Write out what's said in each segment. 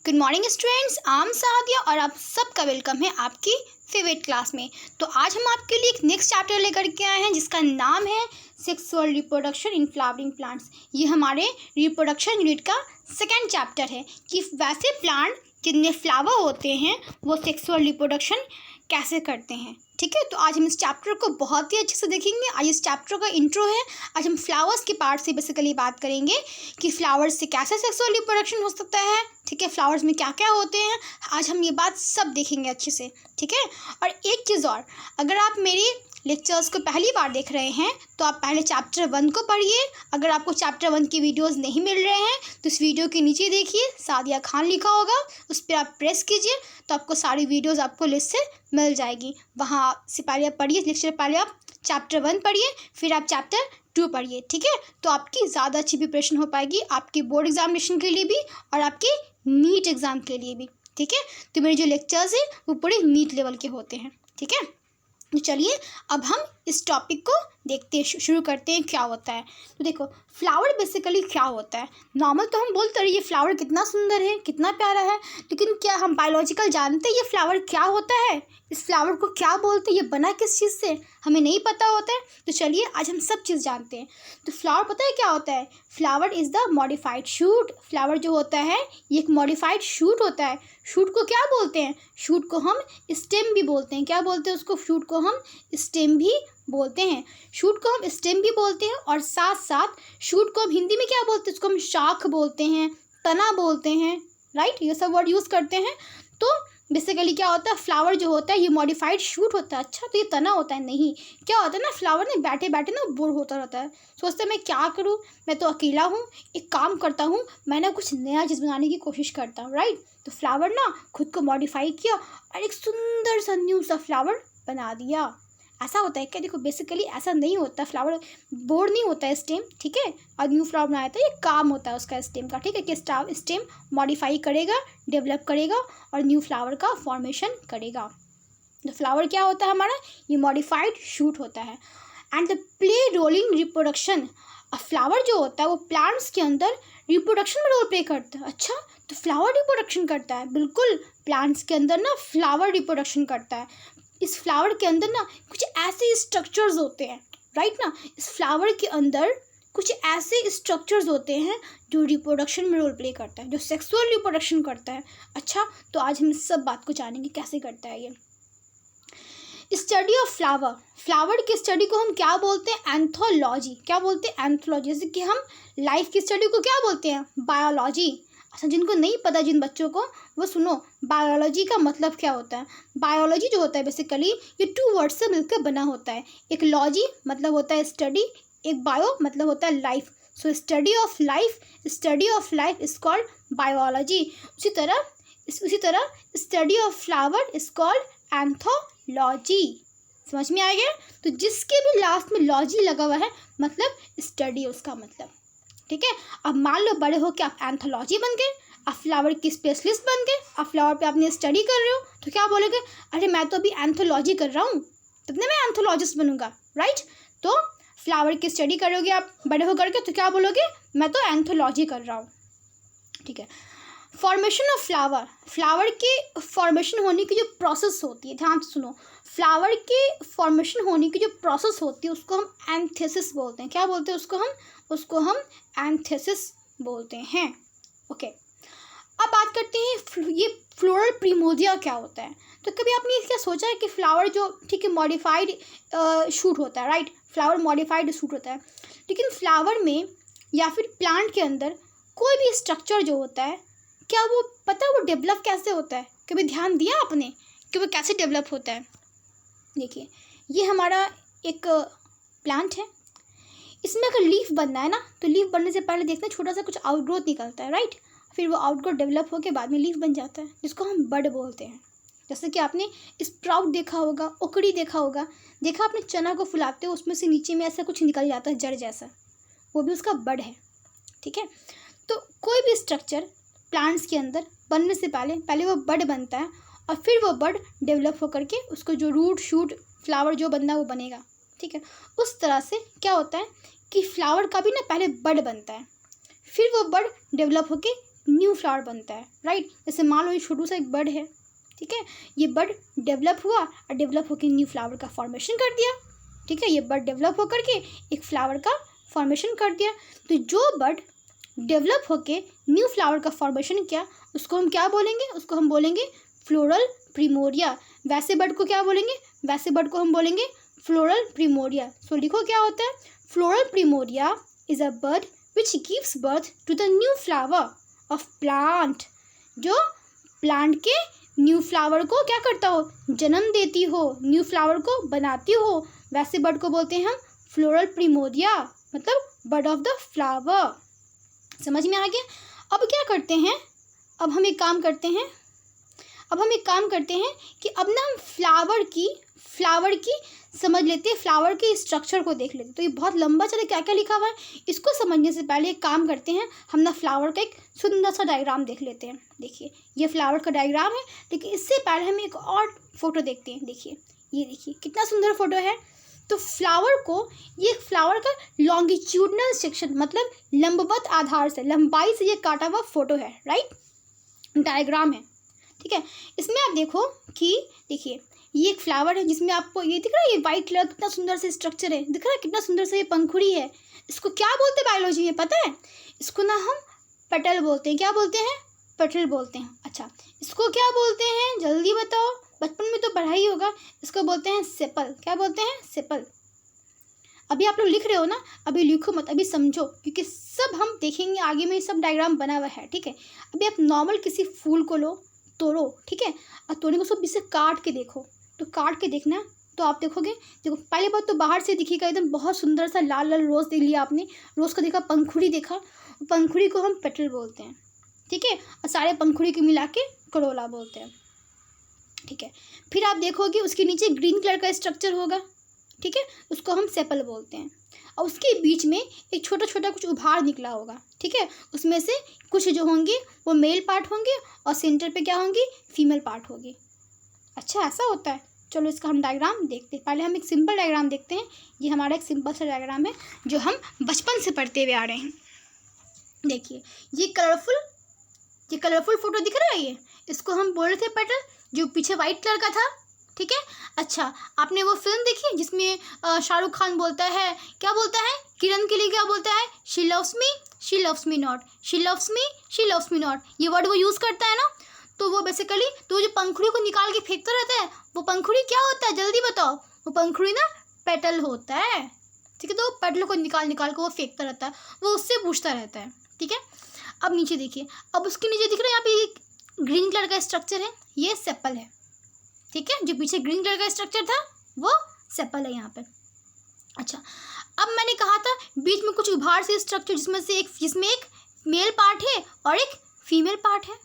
Good morning students, आम सादिया और आप सबका वेलकम है आपकी फेवरेट क्लास में। तो आज हम आपके लिए एक नेक्स्ट चैप्टर लेकर के आए हैं जिसका नाम है sexual reproduction in flowering plants. ये हमारे रिप्रोडक्शन यूनिट का सेकेंड चैप्टर है कि वैसे प्लांट जिनमें फ्लावर होते हैं वो सेक्सुअल रिप्रोडक्शन कैसे करते हैं। ठीक है, तो आज हम इस चैप्टर को बहुत ही अच्छे से देखेंगे। आज इस चैप्टर का इंट्रो है। आज हम फ्लावर्स के पार्ट से बेसिकली बात करेंगे कि फ्लावर्स से कैसे सेक्सुअल रिप्रोडक्शन हो सकता है। ठीक है, फ्लावर्स में क्या क्या होते हैं, आज हम ये बात सब देखेंगे अच्छे से। ठीक है, और एक चीज़ और, अगर आप मेरी लेक्चर्स को पहली बार देख रहे हैं तो आप पहले चैप्टर 1 को पढ़िए। अगर आपको चैप्टर 1 की वीडियोस नहीं मिल रहे हैं तो इस वीडियो के नीचे देखिए सादिया खान लिखा होगा, उस पर आप प्रेस कीजिए तो आपको सारी वीडियोस आपको लिस्ट से मिल जाएगी। वहाँ से पहले आप पढ़िए लेक्चर, पहले आप चैप्टर 1 पढ़िए, फिर आप चैप्टर 2 पढ़िए। ठीक है, तो आपकी ज़्यादा अच्छी प्रिपरेशन हो पाएगी आपकी बोर्ड एग्जामिनेशन के लिए भी और आपके नीट एग्ज़ाम के लिए भी। ठीक है, तो मेरे जो लेक्चर्स हैं वो पूरे नीट लेवल के होते हैं। ठीक है, तो चलिए अब हम इस टॉपिक को देखते हैं, शुरू करते हैं क्या होता है। तो देखो, फ्लावर बेसिकली क्या होता है। नॉर्मल तो हम बोलते रहे ये फ्लावर कितना सुंदर है, कितना प्यारा है, लेकिन क्या हम बायोलॉजिकल जानते हैं ये फ्लावर क्या होता है, इस फ्लावर को क्या बोलते हैं, ये बना किस चीज़ से, हमें नहीं पता होता है। तो चलिए आज हम सब चीज़ जानते हैं। तो फ्लावर पता है क्या होता है, flower is the modified shoot. Flower जो होता है ये एक मॉडिफाइड शूट होता है। शूट को क्या बोलते हैं, शूट को हम स्टेम भी बोलते हैं। क्या बोलते हैं उसको, शूट को हम स्टेम भी बोलते हैं। शूट को हम स्टेम भी बोलते हैं और साथ साथ शूट को हम हिंदी में क्या बोलते हैं, उसको हम शाख बोलते हैं, तना बोलते हैं। राइट, ये सब वर्ड यूज़ करते हैं। तो बेसिकली क्या होता है, फ्लावर जो होता है ये मॉडिफाइड शूट होता है। अच्छा, तो ये तना होता है नहीं, क्या होता है ना, फ्लावर ने बैठे बैठे ना बोर होता रहता है, सोचते हैं मैं क्या करूँ, मैं तो अकेला हूँ, एक काम करता हूँ, मैं ना कुछ नया चीज़ बनाने की कोशिश करता हूँ। राइट, तो फ्लावर ना खुद को मॉडिफाई किया और एक सुंदर सा न्यू सा फ्लावर बना दिया। ऐसा होता है क्या, देखो बेसिकली ऐसा नहीं होता, फ्लावर बोर नहीं होता है स्टेम। ठीक है, और न्यू फ्लावर बनाया था, ये काम होता है उसका स्टेम का। ठीक है, कि स्टेम मॉडिफाई करेगा, डेवलप करेगा और न्यू फ्लावर का फॉर्मेशन करेगा। तो फ्लावर क्या होता है हमारा, ये मॉडिफाइड शूट होता है। And the play rolling reproduction, flower जो होता है वो प्लांट्स के अंदर रिप्रोडक्शन में रोल प्ले करता है। अच्छा, तो फ्लावर रिप्रोडक्शन करता है, बिल्कुल प्लांट्स के अंदर ना फ्लावर रिप्रोडक्शन करता है। इस फ्लावर के अंदर ना कुछ ऐसे स्ट्रक्चर्स होते हैं। राइट ना, इस फ्लावर के अंदर कुछ ऐसे स्ट्रक्चर्स होते हैं जो रिप्रोडक्शन में रोल प्ले करता है, जो सेक्सुअल रिप्रोडक्शन करता है। अच्छा, तो आज हम इस सब बात को जानेंगे कैसे करता है ये। स्टडी ऑफ फ्लावर, फ्लावर की स्टडी को हम क्या बोलते हैं, एंथोलॉजी। क्या बोलते हैं, एंथोलॉजी। जैसे कि हम लाइफ की स्टडी को क्या बोलते हैं, बायोलॉजी। अच्छा, जिनको नहीं पता, जिन बच्चों को, वो सुनो, बायोलॉजी का मतलब क्या होता है। बायोलॉजी जो होता है बेसिकली ये 2 वर्ड से मिलकर बना होता है। एक लॉजी मतलब होता है स्टडी, एक बायो मतलब होता है life. So study of life is called biology. उसी तरह study of flower is called anthology. समझ में आ गया। तो जिसके भी लास्ट में लॉजी लगा हुआ है मतलब स्टडी उसका मतलब। ठीक है, अब मान लो बड़े हो कि आप एंथोलॉजी बन गए, आप फ्लावर की स्पेशलिस्ट बन गए, आप फ्लावर पे आपने स्टडी कर रहे हो, तो क्या बोलोगे, अरे मैं तो अभी एंथोलॉजी कर रहा हूँ, तब ना मैं एंथोलॉजिस्ट बनूंगा। राइट, तो फ्लावर की स्टडी करोगे आप बड़े होकर के, तो क्या बोलोगे, मैं तो एंथोलॉजी कर रहा हूँ। ठीक है, फॉर्मेशन ऑफ फ्लावर, फ्लावर के फॉर्मेशन होने की जो प्रोसेस होती है, ध्यान से सुनो, फ्लावर के फॉर्मेशन होने की जो प्रोसेस होती है उसको हम एंथेसिस बोलते हैं। क्या बोलते हैं उसको हम एंथेसिस बोलते हैं। ओके, अब बात करते हैं ये फ्लोरल प्रिमोर्डिया क्या होता है। तो कभी आपने क्या सोचा है कि फ्लावर जो, ठीक है, मॉडिफाइड शूट होता है। राइट, फ्लावर मॉडिफाइड शूट होता है, लेकिन फ्लावर में या फिर प्लांट के अंदर कोई भी स्ट्रक्चर जो होता है, क्या वो पता है वो डेवलप कैसे होता है, कभी ध्यान दिया आपने कि वो कैसे डेवलप होता है। देखिए, ये हमारा एक प्लांट है, इसमें अगर लीफ बनना है ना, तो लीफ बनने से पहले देखना छोटा सा कुछ आउटग्रोथ निकलता है। राइट, फिर वो आउटग्रोथ डेवलप होकर बाद में लीफ बन जाता है, जिसको हम बड बोलते हैं। जैसे कि आपने स्प्राउट देखा होगा, ओकड़ी देखा होगा, देखा आपने चना को फुलाते हो उसमें से नीचे में ऐसा कुछ निकल जाता है जड़ जैसा, वो भी उसका बड है। ठीक है, तो कोई भी स्ट्रक्चर प्लांट्स के अंदर बनने से पहले वो बड बनता है और फिर वो बड डेवलप होकर के उसको जो रूट शूट फ्लावर जो बनना है वो बनेगा। ठीक है, उस तरह से क्या होता है कि फ्लावर का भी ना पहले बड बनता है, फिर वो बड डेवलप होके न्यू फ्लावर बनता है, राइट। जैसे मान लो ये छोटू सा एक बड है, ठीक है, ये बड डेवलप हुआ और डेवलप होकर न्यू फ्लावर का फॉर्मेशन कर दिया, ठीक है, ये बड डेवलप होकर के एक फ्लावर का फॉर्मेशन कर दिया। तो जो बड डेवलप होके न्यू फ्लावर का फॉर्मेशन किया उसको हम क्या बोलेंगे, उसको हम बोलेंगे फ्लोरल प्रिमोरिया। वैसे बड को क्या बोलेंगे, वैसे बड को हम बोलेंगे फ्लोरल प्रिमोरिया। सो लिखो क्या होता है, floral primordia is a bud which gives birth to the new flower of plant. जो प्लांट के न्यू फ्लावर को क्या करता हो, जन्म देती हो, न्यू फ्लावर को बनाती हो, वैसे बड को बोलते हैं हम फ्लोरल प्रिमोरिया, मतलब बड ऑफ द फ्लावर। समझ में आ गया। अब क्या करते हैं, अब हम एक काम करते हैं कि अब ना हम फ्लावर की समझ लेते हैं, फ्लावर के स्ट्रक्चर को देख लेते हैं। तो ये बहुत लंबा चले क्या क्या लिखा हुआ है, इसको समझने से पहले एक काम करते हैं, हम ना फ्लावर का एक सुंदर सा डायग्राम देख लेते हैं। देखिए ये फ्लावर का डायग्राम है, लेकिन इससे पहले हम एक और फोटो देखते हैं। देखिए ये देखिए कितना सुंदर फोटो है। तो फ्लावर को, ये फ्लावर का लॉन्गिट्यूडनल सेक्शन, मतलब लंबवत आधार से, लंबाई से ये काटा हुआ फोटो है, राइट, डायग्राम है, ठीक है। इसमें आप देखो कि देखिए ये एक फ्लावर है जिसमें आपको ये दिख रहा है, ये वाइट कलर कितना सुंदर से स्ट्रक्चर है, दिख रहा है कितना सुंदर से ये पंखुड़ी है। इसको क्या बोलते हैं बायोलॉजी में पता है, इसको ना हम पेटल बोलते हैं। क्या बोलते हैं, पेटल बोलते हैं। अच्छा इसको क्या बोलते हैं जल्दी बताओ, बचपन में तो पढ़ा ही होगा। इसको बोलते हैं सेपल। क्या बोलते हैं, सेपल। अभी आप लोग लिख रहे हो ना, अभी लिखो मत, अभी समझो, क्योंकि सब हम देखेंगे आगे में, सब डायग्राम बना हुआ है, ठीक है। अभी आप नॉर्मल किसी फूल को लो, तोड़ो, ठीक है, और तोड़ने को सब इसे काट के देखो, तो काट के देखना, तो आप देखोगे, देखो पहले बात तो बाहर से दिखेगा एकदम बहुत सुंदर सा लाल लाल रोज़ देख लिया आपने, रोज़ को देखा, पंखुड़ी देखा, पंखुड़ी को हम पेटल बोलते हैं, ठीक है, और सारे पंखुड़ी को मिला के करोला बोलते हैं, ठीक है। फिर आप देखोगे उसके नीचे ग्रीन कलर का स्ट्रक्चर होगा, ठीक है, उसको हम सेपल बोलते हैं, और उसके बीच में एक छोटा छोटा कुछ उभार निकला होगा, ठीक है, उसमें से कुछ जो होंगे वो मेल पार्ट होंगे और सेंटर पे क्या होंगी, फीमेल पार्ट होगी। अच्छा ऐसा होता है, चलो इसका हम डायग्राम देखते हैं। पहले हम एक सिंपल डायग्राम देखते हैं। ये हमारा एक सिंपल सा डायग्राम है जो हम बचपन से पढ़ते हुए आ रहे हैं। देखिए ये कलरफुल फोटो दिख रहा है, ये इसको हम बोल रहे थे पेटल, जो पीछे वाइट कलर का था, ठीक है। अच्छा आपने वो फिल्म देखी जिसमें शाहरुख खान बोलता है, क्या बोलता है, किरण के लिए क्या बोलता है, she loves me not, she loves me not, ये वर्ड वो यूज़ करता है ना। तो वो बेसिकली तो जो पंखुड़ी को निकाल के फेंकता रहता है, वो पंखुड़ी क्या होता है जल्दी बताओ, वो पंखुड़ी ना पेटल होता है, ठीक है। तो वो पेटल को निकाल के वो फेंकता रहता है, वो उससे पूछता रहता है, ठीक है। अब नीचे देखिए, अब उसके नीचे दिख रहा है यहाँ पे ग्रीन कलर का स्ट्रक्चर है, ये सेपल है, ठीक है। जो पीछे ग्रीन कलर का स्ट्रक्चर था वो सेपल है यहाँ पे। अच्छा अब मैंने कहा था बीच में कुछ उभार से स्ट्रक्चर, जिसमें एक मेल पार्ट है और एक फीमेल पार्ट है।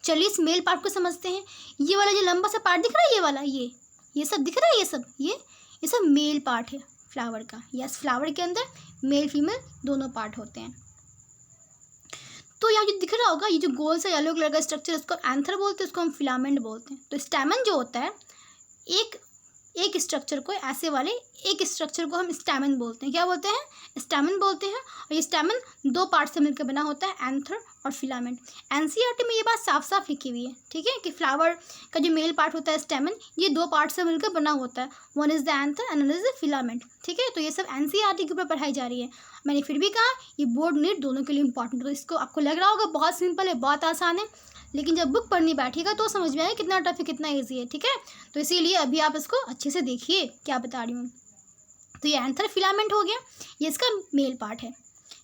चलिए इस मेल पार्ट को समझते हैं। ये वाला जो लंबा सा पार्ट दिख रहा है, ये वाला, ये सब दिख रहा है, ये सब मेल पार्ट है फ्लावर का। यस, फ्लावर के अंदर मेल फीमेल दोनों पार्ट होते हैं। तो यहाँ जो दिख रहा होगा, ये जो गोल सा येलो कलर का स्ट्रक्चर, इसको एंथर बोलते हैं, इसको हम फिलामेंट बोलते हैं। तो स्टैमेन जो होता है, एक स्ट्रक्चर को, ऐसे वाले एक स्ट्रक्चर को हम स्टैमेन बोलते हैं। क्या बोलते हैं, स्टैमेन बोलते हैं। और ये स्टैमेन दो पार्ट से मिलकर बना होता है, एंथर और फिलामेंट। एनसीईआरटी में ये बात साफ साफ लिखी हुई है, ठीक है, कि फ्लावर का जो मेल पार्ट होता है स्टैमेन, ये दो पार्ट से मिलकर बना होता है, one is the anther and another is the filament, ठीक है। तो ये सब एनसीईआरटी के ऊपर पढ़ाई जा रही है। मैंने फिर भी कहा ये बोर्ड नीट दोनों के लिए इंपॉर्टेंट। तो इसको आपको लग रहा होगा बहुत सिंपल है, बहुत आसान है, लेकिन जब बुक पढ़नी बैठेगा तो समझ में आएगा कितना टफ है, कितना ईजी है, ठीक है। तो इसीलिए अभी आप इसको अच्छे से देखिए क्या बता रही हूँ। तो ये एंथर फिलामेंट हो गया, ये इसका मेल पार्ट है।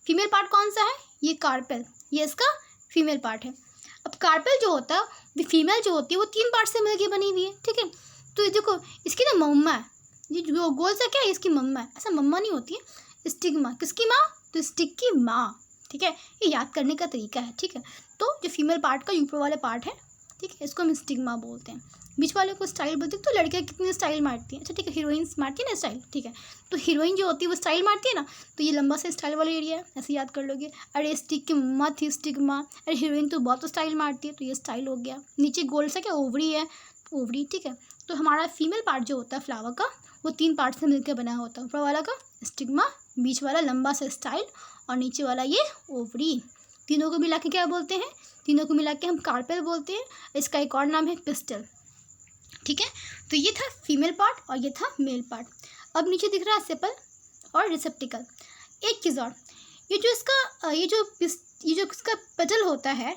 फीमेल पार्ट कौन सा है, ये कार्पेल, ये इसका फीमेल पार्ट है। अब कार्पेल जो होता है, फीमेल जो होती है, वो तीन पार्ट से मिलकर बनी हुई है, ठीक है। तो ये देखो इसकी ना मम्मा है, ये जो गोल सा क्या है, इसकी मम्मा है। ऐसा मम्मा नहीं होती है, स्टिग्मा, किसकी माँ, तो स्टिक की माँ, ठीक है। ये याद करने का तरीका है, ठीक है। तो जो फीमेल पार्ट का ऊपर वाले पार्ट है, ठीक है, इसको हम स्टिग्मा बोलते हैं। बीच वाले को स्टाइल बोलते हैं। तो लड़कियाँ कितनी स्टाइल मारती हैं, अच्छा ठीक है, हीरोइंस मारती है ना स्टाइल, ठीक है। तो हीरोइन जो होती है वो स्टाइल मारती है ना, तो ये लंबा सा स्टाइल वाला एरिया है, ऐसे याद कर लोगे। अरे स्टिक की मम्मा थी स्टिग्मा, अरे हीरोइन तो बहुत स्टाइल मारती है, तो ये स्टाइल हो गया। नीचे गोल सा क्या ओवरी है, ओवरी, ठीक है। तो हमारा फीमेल पार्ट जो होता है फ्लावर का, वो तीन पार्ट से मिलकर बना होता है। ऊपर वाला का स्टिग्मा, बीच वाला लंबा सा स्टाइल, और नीचे वाला ये ओवरी। तीनों को मिला के क्या बोलते हैं? तीनों को मिला के हम कार्पेल बोलते हैं। इसका एक और नाम है पिस्टल। ठीक है, तो ये था फीमेल पार्ट और ये था मेल पार्ट। अब नीचे दिख रहा है सेपल और रिसेप्टिकल। एक चीज़ और, ये जो इसका पेटल होता है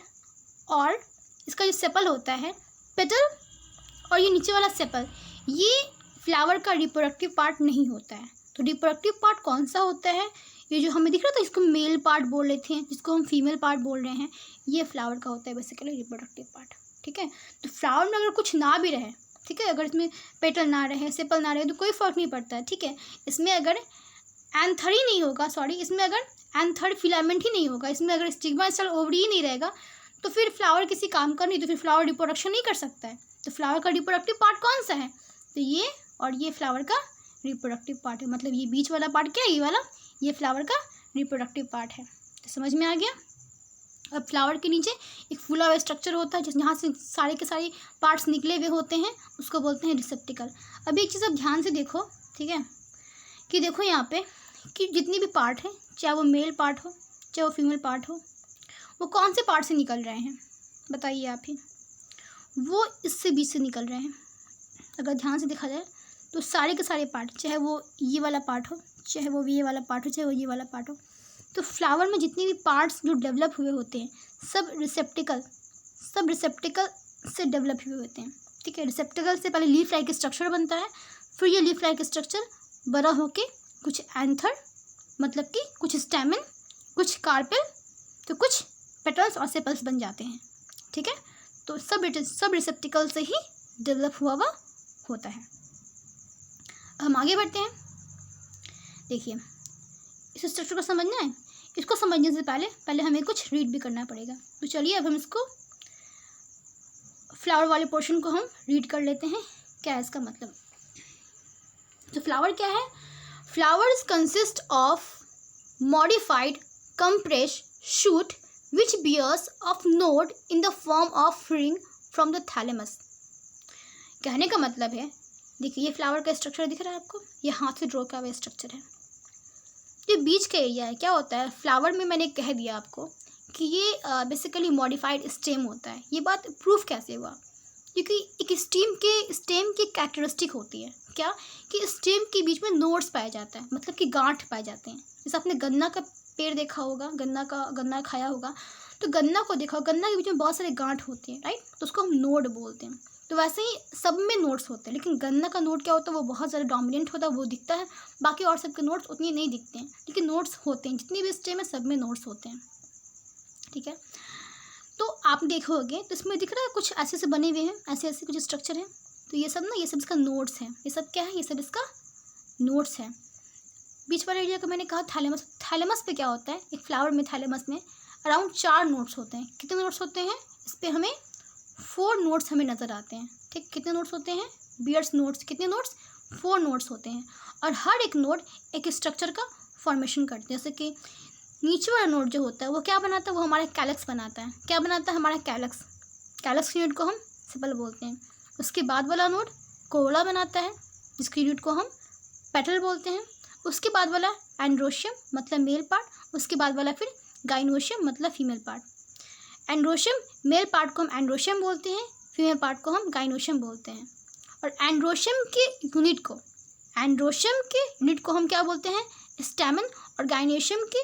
और इसका जो सेपल होता है, पेटल और ये नीचे वाला सेपल, ये फ्लावर का रिप्रोडक्टिव पार्ट नहीं होता है। तो रिप्रोडक्टिव पार्ट कौन सा होता है? ये जो हमें दिख रहा था, इसको मेल पार्ट बोल रहे थे, जिसको हम फीमेल पार्ट बोल रहे हैं, ये फ्लावर का होता है बेसिकली रिप्रोडक्टिव पार्ट। ठीक है, तो फ्लावर में अगर कुछ ना भी रहे, ठीक है, अगर इसमें पेटल ना रहे, सेपल ना रहे, तो कोई फ़र्क नहीं पड़ता है। ठीक है, इसमें अगर एंथर ही नहीं होगा, इसमें अगर एंथर फिलामेंट ही नहीं होगा, इसमें अगर स्टिग्मा स्टाइल ओवरी ही नहीं रहेगा, तो फिर फ्लावर किसी काम का नहीं, तो फिर फ्लावर रिप्रोडक्शन नहीं कर सकता है। तो फ्लावर का रिप्रोडक्टिव पार्ट कौन सा है? तो ये और ये फ्लावर का रिप्रोडक्टिव पार्ट है। मतलब ये बीच वाला पार्ट क्या है? ये वाला, ये फ्लावर का रिप्रोडक्टिव पार्ट है। तो समझ में आ गया? अब फ्लावर के नीचे एक फूला हुआ स्ट्रक्चर होता है, जहाँ से सारे के सारे पार्ट्स निकले हुए होते हैं, उसको बोलते हैं रिसेप्टिकल। अब एक चीज़ आप ध्यान से देखो, ठीक है, कि देखो यहाँ पे कि जितनी भी पार्ट है, चाहे वो मेल पार्ट हो चाहे वो फीमेल पार्ट हो, वो कौन से पार्ट से निकल रहे हैं? बताइए आप ही। वो इससे बीच से निकल रहे हैं। अगर ध्यान से देखा जाए तो सारे के सारे पार्ट, चाहे वो ये वाला पार्ट हो, चाहे वो ये वाला पार्ट हो, चाहे वो ये वाला पार्ट हो, तो फ्लावर में जितने भी पार्ट्स जो डेवलप हुए होते हैं, सब रिसेप्टिकल से डेवलप हुए होते हैं। ठीक है, रिसेप्टिकल से पहले लीफ लाइक स्ट्रक्चर बनता है, फिर ये लीफ लाइक स्ट्रक्चर बड़ा होके कुछ एंथर, मतलब कि कुछ स्टैमेन, कुछ कार्पेल, तो कुछ पेटल्स और सेपल्स बन जाते हैं। ठीक है, तो सब रिसेप्टिकल से ही डेवलप हुआ होता है। हम आगे बढ़ते हैं। देखिए, इस स्ट्रक्चर को समझना है। इसको समझने से पहले हमें कुछ रीड भी करना पड़ेगा। तो चलिए अब हम इसको फ्लावर वाले पोर्शन को हम रीड कर लेते हैं, क्या है इसका मतलब। तो फ्लावर क्या है? Flowers consist of modified compressed shoot which bears of node in the form of ring from the thalamus। कहने का मतलब है, देखिए ये फ्लावर का स्ट्रक्चर दिख रहा है आपको, ये हाथ से ड्रॉ किया हुआ स्ट्रक्चर है। ये बीच का एरिया है, क्या होता है फ्लावर में, मैंने कह दिया आपको कि ये बेसिकली मॉडिफाइड स्टेम होता है। ये बात प्रूफ कैसे हुआ? क्योंकि एक स्टेम की कैरेक्टरिस्टिक होती है क्या, कि स्टेम के बीच में नोड्स पाया जाता है, मतलब कि गांठ पाए जाते हैं। जैसे आपने गन्ना का पेड़ देखा होगा, गन्ना खाया होगा, तो गन्ना को देखा होगा, गन्ना के बीच में बहुत सारे गांठ होते हैं, राइट, तो उसको हम नोड बोलते हैं। तो वैसे ही सब में नोड्स होते हैं, लेकिन गन्ना का नोड क्या होता है, वो बहुत ज़्यादा डोमिनेंट होता है, वो दिखता है। बाकी और सबके नोड्स उतनी नहीं दिखते हैं, लेकिन नोड्स होते हैं। जितनी भी स्टेम है सब में नोड्स होते हैं। ठीक है, तो आप देखोगे तो इसमें दिख रहा है कुछ ऐसे से बने हुए हैं, ऐसे कुछ स्ट्रक्चर है। तो ये सब इसका नोड्स हैं। ये सब क्या है? ये सब इसका नोड्स है। बीच वाले एरिया का मैंने कहा थैलेमस। थैलेमस पे क्या होता है? एक फ्लावर में थैलेमस में अराउंड 4 नोड्स होते हैं। कितने नोड्स होते हैं? इस पर हमें 4 नोड्स हमें नज़र आते हैं। ठीक, कितने नोड्स होते हैं? बियर्स नोड्स। कितने नोड्स? 4 नोड्स होते हैं। और हर एक नोड एक स्ट्रक्चर का फॉर्मेशन करते हैं। जैसे कि नीचे वाला नोड जो होता है वो क्या बनाता है? वो हमारा कैलक्स बनाता है। क्या बनाता है? हमारा कैलक्स यूनिट को हम सेपल बोलते हैं। उसके बाद वाला नोड कोरोला बनाता है, जिसकी यूनिट को हम पेटल बोलते हैं। उसके बाद वाला एंड्रोशियम मतलब मेल पार्ट, उसके बाद वाला फिर गाइनोशियम मतलब female part. Androecium male part को हम एंड्रोशियम बोलते हैं, फीमेल पार्ट को हम गाइनोशियम बोलते हैं। और एंड्रोशियम के यूनिट को हम क्या बोलते हैं? स्टैमेन। और गाइनोशियम के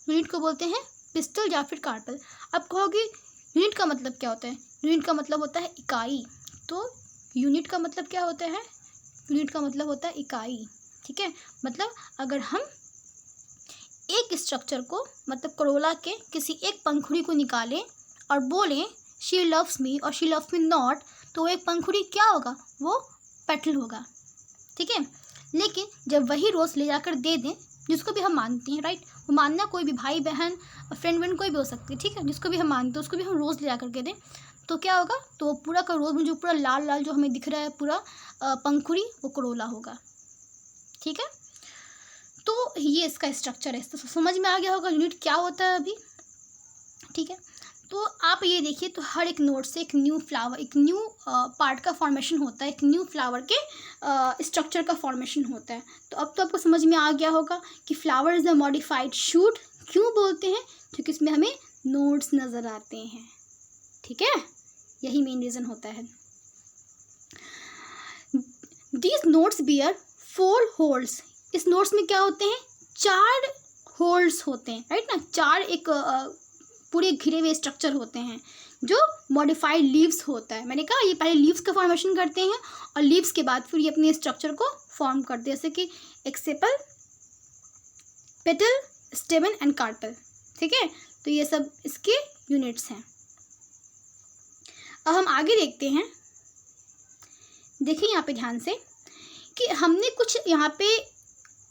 यूनिट को बोलते हैं पिस्टल या फिर कार्पेल। अब कहोगे यूनिट का मतलब क्या होता है? यूनिट का मतलब होता है इकाई। तो यूनिट का मतलब क्या होता है? यूनिट का मतलब होता है इकाई। ठीक है, मतलब अगर हम एक स्ट्रक्चर को, मतलब कोरोला के किसी एक पंखुड़ी को निकालें और बोलें शी लव्स मी और शी लव्स मी नॉट, तो एक पंखुड़ी क्या होगा? वो पेटल होगा। ठीक है, लेकिन जब वही रोज़ ले जाकर दे दें, जिसको भी हम मानते हैं, राइट, वो मानना कोई भी भाई बहन फ्रेंड कोई भी हो सकती है। ठीक है, जिसको भी हम मानते हैं उसको भी हम रोज़ ले जाकर के दें, तो क्या होगा? तो पूरा का रोज़ में जो पूरा लाल लाल जो हमें दिख रहा है पूरा पंखुड़ी, वो कोरोला होगा। ठीक है, तो ये इसका स्ट्रक्चर है। तो समझ में आ गया होगा यूनिट क्या होता है अभी। ठीक है, तो आप ये देखिए, तो हर एक नोड से एक न्यू फ्लावर, एक न्यू पार्ट का फॉर्मेशन होता है, एक न्यू फ्लावर के स्ट्रक्चर का फॉर्मेशन होता है। तो अब तो आपको समझ में आ गया होगा कि flower is a modified shoot क्यों बोलते हैं, क्योंकि इसमें हमें नोड्स नज़र आते हैं, ठीक है, यही मेन रीज़न होता है। These nodes bear 4 holes। इस नोड्स में क्या होते हैं, 4 होल्स होते हैं, राइट ना, 4 एक पूरे घिरे हुए स्ट्रक्चर होते हैं जो मॉडिफाइड लीव्स होता है। मैंने कहा ये पहले लीव्स का फॉर्मेशन करते हैं और लीव्स के बाद फिर ये अपने स्ट्रक्चर को फॉर्म करते हैं, जैसे कि एक sepal, petal, stamen and carpel, ठीक है। तो ये सब इसके यूनिट्स हैं। अब हम आगे देखते हैं। देखिए यहाँ पे ध्यान से कि हमने कुछ यहाँ पे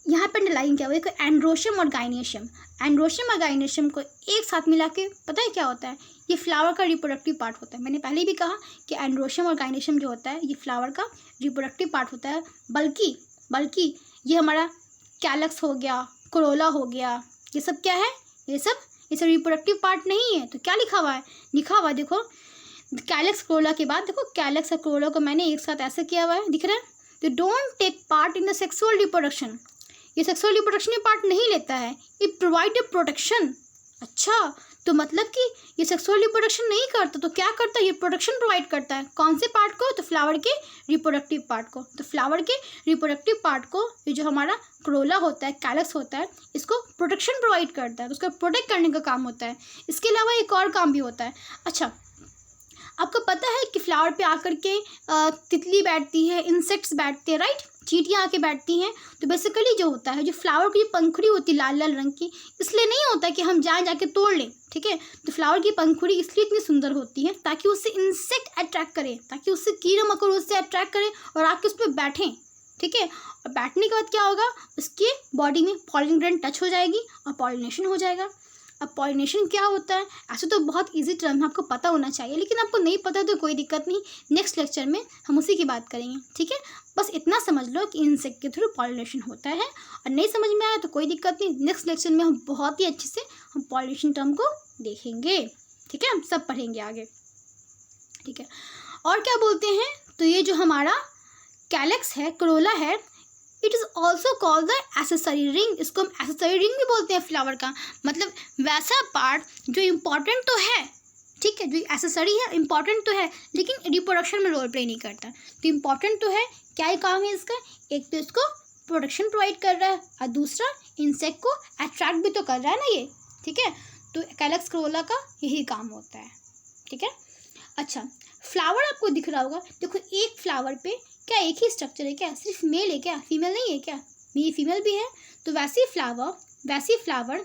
अंडरलाइन किया हुआ है, एंड्रोशियम और गाइनेशियम। एंड्रोशियम और गाइनेशियम को एक साथ मिला के पता है क्या होता है, ये फ्लावर का रिप्रोडक्टिव पार्ट होता है। मैंने पहले भी कहा कि एंड्रोशियम और गाइनेशियम जो होता है ये फ्लावर का रिप्रोडक्टिव पार्ट होता है। बल्कि ये हमारा कैलक्स हो गया, कोरोला हो गया, ये सब क्या है, ये सब रिप्रोडक्टिव पार्ट नहीं है। तो क्या लिखा हुआ है देखो, कैलक्स कोरोला के बाद देखो, कैलक्स और कोरोला को मैंने एक साथ ऐसे किया हुआ है, दिख रहा है। तो don't take part in the sexual reproduction. ये सेक्सुअल रिप्रोडक्शन में पार्ट नहीं लेता है, इट प्रोवाइड ए प्रोटेक्शन। अच्छा, तो मतलब कि ये सेक्सुअल रिप्रोडक्शन नहीं करता, तो क्या करता है, ये प्रोटेक्शन प्रोवाइड करता है। कौन से पार्ट को, तो फ्लावर के रिप्रोडक्टिव पार्ट को। तो फ्लावर के रिप्रोडक्टिव पार्ट को ये जो हमारा कोरोला होता है, कैलक्स होता है, इसको प्रोटेक्शन प्रोवाइड करता है, तो उसको प्रोटेक्ट करने का काम होता है। इसके अलावा एक और काम भी होता है। अच्छा, आपको पता है कि फ्लावर पे आकर के तितली बैठती है, इंसेक्ट्स बैठते हैं, राइट, चींटियाँ आके बैठती हैं। तो बेसिकली जो होता है, जो फ्लावर की जो पंखुड़ी होती है लाल लाल रंग की, इसलिए नहीं होता कि हम जाके तोड़ लें, ठीक है। तो फ्लावर की पंखुड़ी इसलिए इतनी सुंदर होती है ताकि उससे इंसेक्ट अट्रैक्ट करे, ताकि उससे कीड़ा मकोड़ा उससे अट्रैक्ट करे और आके उस पर बैठें, ठीक है। और बैठने के बाद क्या होगा, उसके बॉडी में पॉलिन ग्रैंड टच हो जाएगी और पॉलिनेशन हो जाएगा। अब पॉलिनेशन क्या होता है, ऐसे तो बहुत इजी टर्म है, आपको पता होना चाहिए, लेकिन आपको नहीं पता तो कोई दिक्कत नहीं, नेक्स्ट लेक्चर में हम उसी की बात करेंगे, ठीक है। बस इतना समझ लो कि इंसेक्ट के थ्रू पॉलिनेशन होता है, और नहीं समझ में आया तो कोई दिक्कत नहीं, नेक्स्ट लेक्चर में हम बहुत ही अच्छे से हम पॉलिनेशन टर्म को देखेंगे, ठीक है, हम सब पढ़ेंगे आगे, ठीक है। और क्या बोलते हैं, तो ये जो हमारा कैलक्स है, कोरोला है, it is also called the accessory ring. इसको हम एक्सेसरी रिंग भी बोलते हैं फ्लावर का, मतलब वैसा पार्ट जो इम्पॉर्टेंट तो है, ठीक है, जो एक्सेसरी है इम्पॉर्टेंट तो है, लेकिन रिप्रोडक्शन में रोल प्ले नहीं करता। तो इम्पॉर्टेंट तो है, क्या ही काम है इसका, एक तो इसको प्रोटेक्शन प्रोवाइड कर रहा है और दूसरा इंसेक्ट को अट्रैक्ट भी तो कर रहा है ना ये, ठीक है। तो कैलक्स कोरोला का यही काम होता है, ठीक है। अच्छा, फ्लावर आपको दिख रहा होगा, देखो एक फ्लावर पे क्या एक ही स्ट्रक्चर है क्या, सिर्फ मेल है क्या, फीमेल नहीं है क्या, ये फीमेल भी है। तो वैसे फ्लावर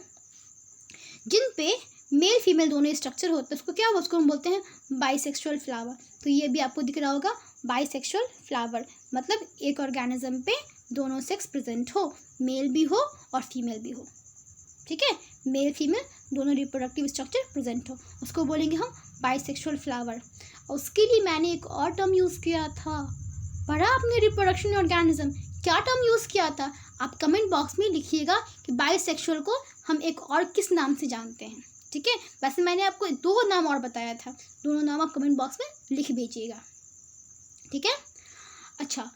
जिन पे मेल फीमेल दोनों स्ट्रक्चर होते हैं, उसको क्या, उसको हम बोलते हैं बाइसेक्सुअल फ्लावर। तो ये भी आपको दिख रहा होगा, बाइसेक्सुअल फ्लावर मतलब एक ऑर्गेनिज्म पे दोनों सेक्स प्रेजेंट हो, मेल भी हो और फीमेल भी हो, ठीक है, मेल फीमेल दोनों रिप्रोडक्टिव स्ट्रक्चर प्रेजेंट हो, उसको बोलेंगे हम बाइसेक्सुअल फ्लावर। और उसके लिए मैंने एक और टर्म यूज़ किया था, पढ़ा आपने रिप्रोडक्शन ऑर्गेनिज्म, क्या टर्म यूज़ किया था, आप कमेंट बॉक्स में लिखिएगा कि बाइसेक्सुअल को हम एक और किस नाम से जानते हैं, ठीक है। वैसे मैंने आपको 2 नाम और बताया था, दोनों नाम आप कमेंट बॉक्स में लिख भेजिएगा, ठीक है। अच्छा,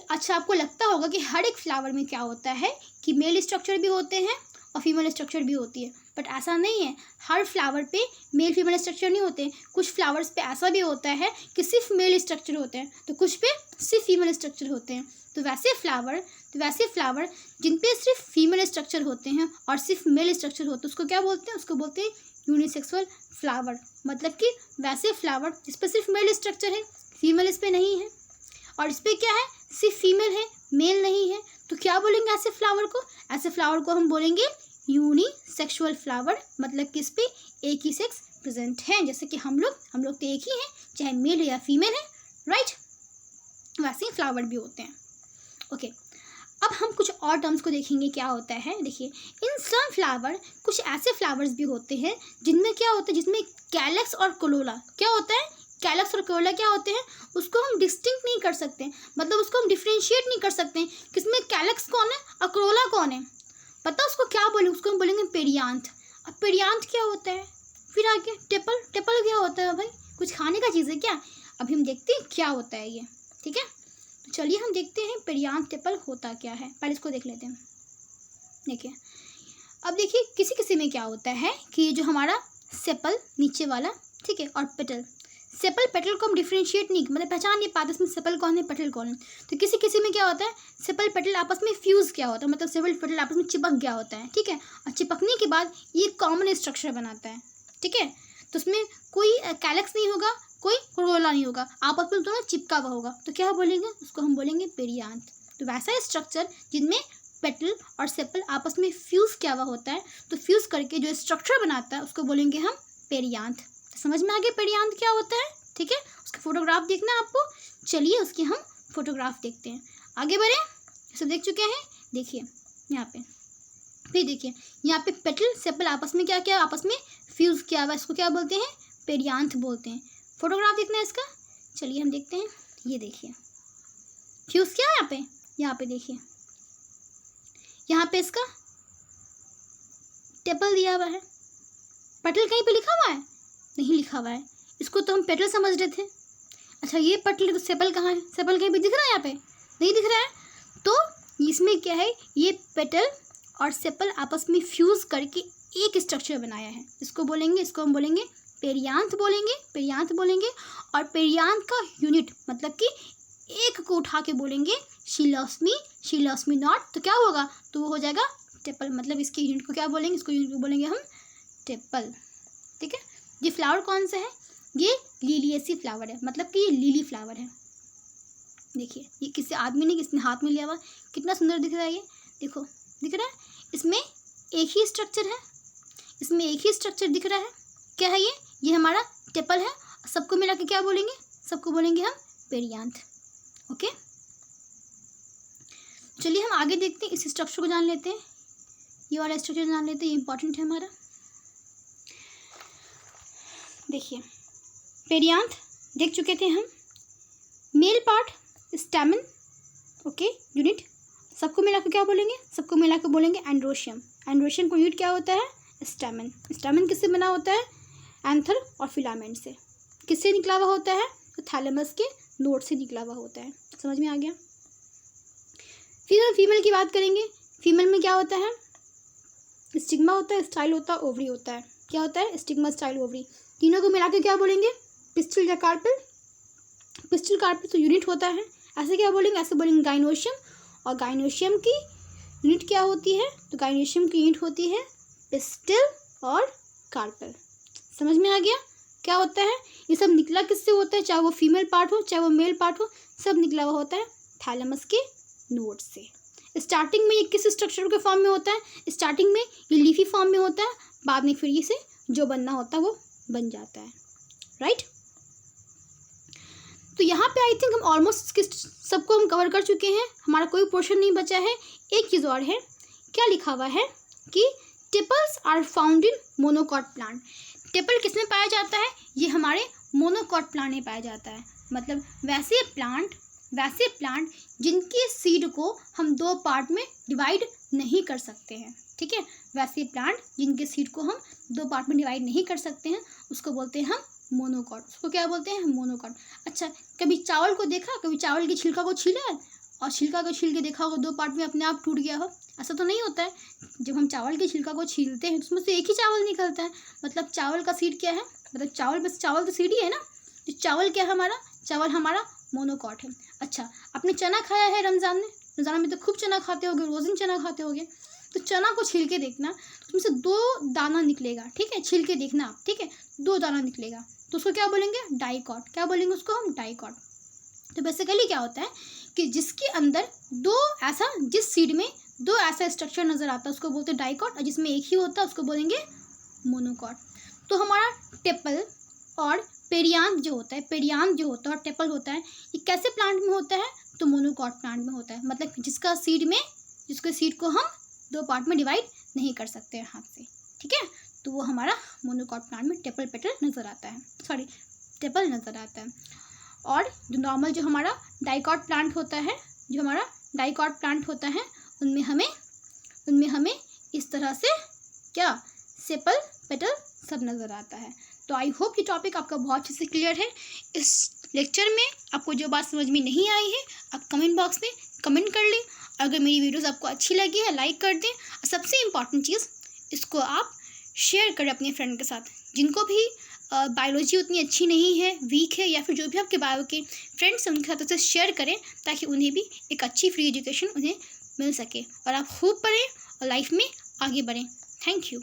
अच्छा आपको लगता होगा कि हर एक फ्लावर में क्या होता है कि मेल स्ट्रक्चर भी होते हैं और फीमेल स्ट्रक्चर भी होती है, बट ऐसा नहीं है, हर फ्लावर पे मेल फीमेल स्ट्रक्चर नहीं होते। कुछ फ्लावर्स पे ऐसा भी होता है कि सिर्फ मेल स्ट्रक्चर होते हैं, तो कुछ पे सिर्फ फीमेल स्ट्रक्चर होते हैं। तो वैसे फ्लावर जिन पे सिर्फ फीमेल स्ट्रक्चर होते हैं और सिर्फ मेल स्ट्रक्चर होते हैं, उसको क्या बोलते हैं, उसको बोलते हैं यूनिसेक्सुअल फ्लावर। मतलब कि वैसे फ्लावर जिस पर सिर्फ मेल स्ट्रक्चर है, फीमेल इस पर नहीं है, और इस पर क्या है, सिर्फ फीमेल है, मेल नहीं है, तो क्या बोलेंगे ऐसे फ्लावर को हम बोलेंगे यूनिसेक्सुअल फ्लावर। मतलब कि इस पे एक ही सेक्स प्रेजेंट है, जैसे कि हम लोग तो एक ही हैं, चाहे मेल है या फीमेल है, राइट, वैसे ही फ्लावर भी होते हैं। ओके, अब हम कुछ और टर्म्स को देखेंगे क्या होता है। देखिए, इन सम फ्लावर कुछ ऐसे फ्लावर्स भी होते हैं जिनमें क्या होता है, जिसमें कैलक्स और कोरोला क्या होता है, कैलक्स और कोरोला क्या होते हैं, उसको हम डिस्टिंक्ट नहीं कर सकते, मतलब उसको हम डिफ्रेंशिएट नहीं कर सकते किसमें कैलक्स कौन है और कोरोला कौन है। पता उसको क्या बोलेंगे, उसको हम बोलेंगे पेरियांथ। अब पेरियांथ क्या होता है, फिर आगे टेपल क्या होता है भाई, कुछ खाने का चीज़ है क्या, अभी हम देखते हैं क्या होता है ये, ठीक है। तो चलिए हम देखते हैं पेरियांथ टेपल होता क्या है, पहले इसको देख लेते हैं। देखिए, अब देखिए किसी में क्या होता है कि जो हमारा सेपल नीचे वाला, ठीक है, और पेटल। सेपल पेटल को हम डिफ्रेंशिएट नहीं, मतलब पहचान नहीं पाते इसमें सेपल कौन है पेटल कौन है। तो किसी किसी में क्या होता है, सेपल पेटल आपस में फ्यूज़ क्या होता है, मतलब सेपल पेटल आपस में चिपक गया होता है, ठीक है। और चिपकने के बाद ये कॉमन स्ट्रक्चर बनाता है, ठीक है। तो उसमें कोई कैलक्स नहीं होगा, कोई कोरोला नहीं होगा, आपस में दोनों चिपका हुआ होगा। तो क्या बोलेंगे, उसको हम बोलेंगे पेरियांथ। तो वैसा स्ट्रक्चर जिनमें पेटल और सेपल आपस में फ्यूज़ किया हुआ होता है, तो फ्यूज़ करके जो स्ट्रक्चर बनाता है उसको बोलेंगे हम पेरियांथ। तो समझ में आ गया पेरियांथ क्या होता है, ठीक है। उसका फोटोग्राफ देखना है आपको, चलिए उसकी हम फोटोग्राफ देखते हैं। आगे बढ़े, सब देख चुके हैं, देखिए यहाँ पे, फिर देखिए यहाँ पे पेटल सेपल आपस में क्या क्या आपस में फ्यूज़ किया हुआ, इसको क्या बोलते हैं, पेरियांथ बोलते हैं। फोटोग्राफ देखना है इसका, चलिए हम देखते हैं। ये देखिए फ्यूज़ क्या है यहाँ पे देखिए, यहाँ पे इसका टेपल दिया हुआ है, पेटल कहीं पे लिखा हुआ है, नहीं लिखा हुआ है, इसको तो हम पेटल समझ रहे थे। अच्छा ये पेटल, तो सेपल कहाँ है, सेपल कहीं पे दिख रहा है, यहाँ पे नहीं दिख रहा है। तो इसमें क्या है, ये पेटल और सेपल आपस में फ्यूज़ करके एक स्ट्रक्चर बनाया है, इसको बोलेंगे, इसको हम बोलेंगे पेरियांथ बोलेंगे, पेरियांथ बोलेंगे। और पेरियांथ का यूनिट मतलब कि एक को उठा के बोलेंगे she loves me, she loves me not, तो क्या होगा, तो वो हो जाएगा टेपल। मतलब इसके यूनिट को क्या बोलेंगे, इसको यूनिट को बोलेंगे हम टेपल, ठीक है। ये फ्लावर कौन सा है, ये लिलियसी फ्लावर है, मतलब कि ये लिली फ्लावर है। देखिए ये किसी आदमी ने किसने हाथ में लिया हुआ, कितना सुंदर दिख रहा है ये, देखो दिख रहा है। इसमें एक ही स्ट्रक्चर है, इसमें एक ही स्ट्रक्चर दिख रहा है, क्या है ये हमारा टेपल है। सबको मिला के क्या बोलेंगे, सबको बोलेंगे हम पेरियांथ, ओके। चलिए हम आगे देखते हैं, इस स्ट्रक्चर को जान लेते हैं, ये वाला स्ट्रक्चर जान लेते हैं, ये इंपॉर्टेंट है हमारा। देखिए पेरियांथ देख चुके थे हम, male part stamen, okay, unit सबको मिला के क्या बोलेंगे, सबको मिला के बोलेंगे एंड्रोशियम। एंड्रोशियम का यूनिट क्या होता है, स्टैमेन। स्टैमेन किससे बना होता है, एंथर और फिलामेंट से। किससे निकला हुआ होता है, तो थैलेमस के नोड से निकला हुआ होता है। समझ में आ गया। फिर हम फीमेल की बात करेंगे। फीमेल में क्या होता है, स्टिग्मा होता है, स्टाइल होता है, ओवरी होता है। क्या होता है, स्टिग्मा, स्टाइल, ओवरी, तीनों को मिला के क्या बोलेंगे, पिस्टिल या कार्पेल। पिस्टिल कार्पेल तो यूनिट होता है, ऐसे क्या बोलेंगे, ऐसे बोलेंगे गाइनोशियम। और गाइनोशियम की यूनिट क्या होती है, तो गाइनोशियम की यूनिट होती है पिस्टिल और कार्पेल। समझ में आ गया क्या होता है। ये सब निकला किससे होता है, चाहे वो फीमेल पार्ट हो चाहे वो मेल पार्ट हो, सब निकला हुआ होता है थैलेमस के नोड से। स्टार्टिंग में ये किस स्ट्रक्चर के फॉर्म में होता है, स्टार्टिंग में ये लीफी फॉर्म में होता है, बाद में फिर इसे जो बनना होता है वो बन जाता है, राइट। तो यहाँ पे आई थिंक हम ऑलमोस्ट सबको हम कवर कर चुके हैं, हमारा कोई पोर्शन नहीं बचा है। एक चीज़ और है, क्या लिखा हुआ है कि tepals are found in monocot plant. Tepal किस में पाया जाता है, ये हमारे मोनोकॉट प्लांट में पाया जाता है। मतलब वैसे प्लांट जिनके सीड को हम दो पार्ट में डिवाइड नहीं कर सकते हैं, ठीक है। वैसे प्लांट जिनके सीड को हम दो पार्ट में डिवाइड नहीं कर सकते हैं, उसको बोलते हैं हम मोनोकॉट। उसको क्या बोलते हैं, मोनोकॉट। अच्छा, कभी चावल को देखा, कभी चावल की छिलका को छीला है और छिलका को छील के देखा होगा दो पार्ट में अपने आप टूट गया हो, ऐसा तो नहीं होता है। जब हम चावल की छिलका को छीलते हैं तो उसमें से एक ही चावल निकलता है। मतलब चावल का सीड क्या है, मतलब चावल, बस चावल तो सीड ही है ना। तो चावल क्या है हमारा, चावल हमारा मोनोकॉट है। अच्छा, आपने चना खाया है रमज़ान में, रमज़ान में तो खूब चना खाते होगे, रोज़ दिन चना खाते होगे। तो चना को छील के देखना, उसमें से दो दाना निकलेगा, ठीक है, छील के देखना आप, ठीक है, दो दाना निकलेगा, तो उसको क्या बोलेंगे, डाइकॉट। क्या बोलेंगे उसको हम, डाइकॉट। तो बेसिकली क्या होता है कि जिसके अंदर दो ऐसा, जिस सीड में दो ऐसा स्ट्रक्चर नज़र आता है उसको बोलते हैं डाइकॉट, और जिसमें एक ही होता है उसको बोलेंगे मोनोकॉट। तो हमारा टेपल और पेरियांथ जो होता है, पेरियांथ जो होता है और टेपल होता है, ये कैसे प्लांट में होता है, तो मोनोकॉट प्लांट में होता है। मतलब जिसका सीड को हम दो पार्ट में डिवाइड नहीं कर सकते हैं हाथ से, ठीक है। तो वो हमारा मोनोकॉट प्लांट में टेपल नज़र आता है, टेपल नज़र आता है। और जो नॉर्मल जो हमारा डाइकॉट प्लांट होता है, उनमें हमें इस तरह से क्या, सेपल, पेटल सब नज़र आता है। तो आई होप ये टॉपिक आपका बहुत अच्छे से क्लियर है। इस लेक्चर में आपको जो बात समझ में नहीं आई है, आप कमेंट बॉक्स में कमेंट कर लें। अगर मेरी वीडियोस आपको अच्छी लगी है, लाइक कर दें। और सबसे इम्पॉर्टेंट चीज़, इसको आप शेयर करें अपने फ्रेंड के साथ, जिनको भी बायोलॉजी उतनी अच्छी नहीं है, वीक है, या फिर जो भी आपके बायो के फ्रेंड्स हैं उनके साथ उसे शेयर करें ताकि उन्हें भी एक अच्छी फ्री एजुकेशन उन्हें मिल सके और आप खूब पढ़ें और लाइफ में आगे बढ़ें। Thank you.